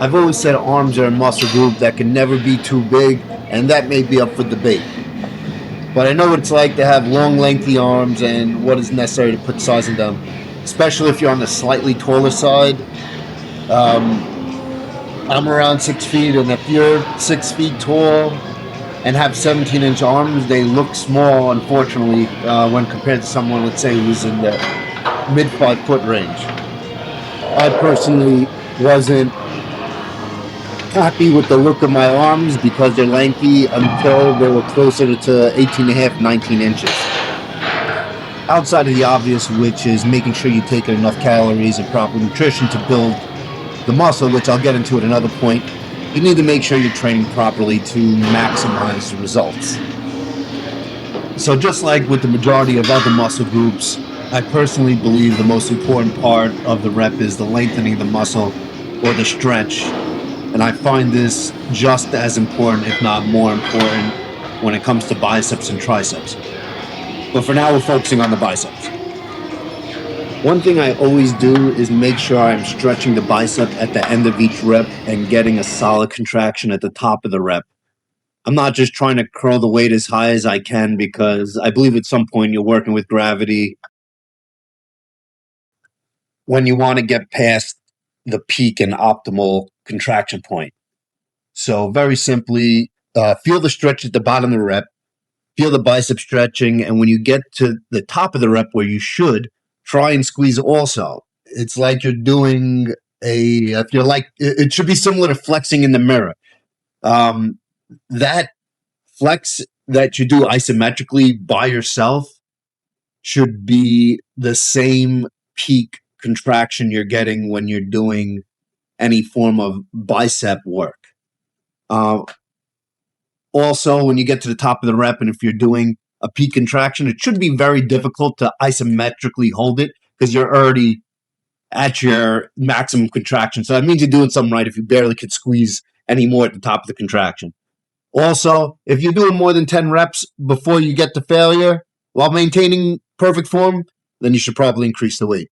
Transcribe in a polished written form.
I've always said arms are a muscle group that can never be too big, and that may be up for debate. But I know what it's like to have long, lengthy arms and what is necessary to put size in them, especially if you're on the slightly taller side. Um, I'm around 6 feet, and if you're 6 feet tall and have 17-inch arms, they look small, unfortunately, when compared to someone, let's say, who's in the mid 5 foot range. I personally wasn't happy with the look of my arms because they're lengthy until they were closer to 18 and a half, 19 inches. Outside of the obvious, which is making sure you take enough calories and proper nutrition to build the muscle, which I'll get into at another point, you need to make sure you're training properly to maximize the results. So just like with the majority of other muscle groups, I personally believe the most important part of the rep is the lengthening of the muscle or the stretch. And I find this just as important, if not more important, when it comes to biceps and triceps. But for now, we're focusing on the biceps. One thing I always do is make sure I'm stretching the bicep at the end of each rep and getting a solid contraction at the top of the rep. I'm not just trying to curl the weight as high as I can because I believe at some point you're working with gravity when you want to get past the peak and optimal contraction point. So very simply, feel the stretch at the bottom of the rep, feel the bicep stretching, and when you get to the top of the rep where you should, try and squeeze also. It's like you're doing if you're like, it should be similar to flexing in the mirror. That flex that you do isometrically by yourself should be the same peak contraction you're getting when you're doing any form of bicep work. Also, when you get to the top of the rep, and if you're doing a peak contraction, it should be very difficult to isometrically hold it because you're already at your maximum contraction. So that means you're doing something right if you barely could squeeze any more at the top of the contraction. Also, if you're doing more than 10 reps before you get to failure while maintaining perfect form, then you should probably increase the weight.